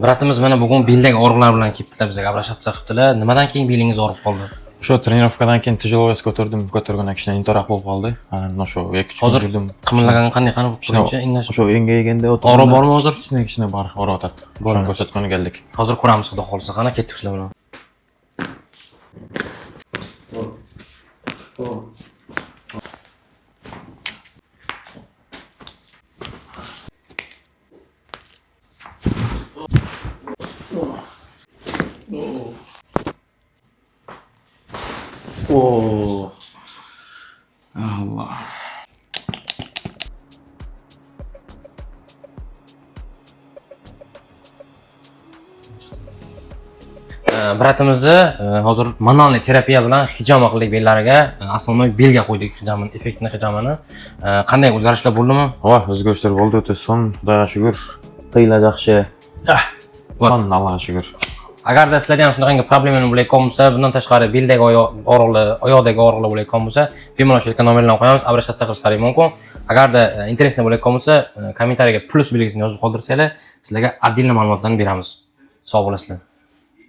Bratimiz mana bugun beldagi og'riqlar bilan kelibdilar, bizga обращаться qilibdilar. Nimadan keyin belingiz og'rib qoldi? Shu trenirovkadan keyin tijolovoz ko'targandan keyin intaroq bo'lib qoldi. Mana shu 2-3 kun yurdim. Qimirlagan qanday qani ko'ringchi, indash. Shu engaganda Og'riq bormi hozir? Kichkina bor, og'riyotadi. Shuni ko'rsatgani keldik. Hozir ko'ramiz, xudo xolisa. Qani ketdik sizlar bilan. Oo. Allah. Bratimizni hozir manualniy terapiya bilan hijama qildik bellariga. Asosiy belga qo'ydik hijamani, effektni hijamani. Qanday o'zgarishlar bo'ldimi? Va, o'zgarishlar bo'ldi, o'ta son, Xudoga shukr. Qiylar yaxshi. Son, Allohga shukr. Agarda sizlarda ham shunaqangi problemalar bo'layotgan bo'lsa, bundan tashqari beldagi og'riqlar, oyoqdagi og'riqlar bo'layotgan bo'lsa, bemalol shu yerga nomerlarni qo'yamiz, обращаться qilishlaringiz mumkin. Agarda interesni bo'layotgan bo'lsa, kommentariyaga plus belgisini yozib qoldirsanglar, sizlarga отдельно ma'lumotlarni beramiz. Sog' bo'lasizlar.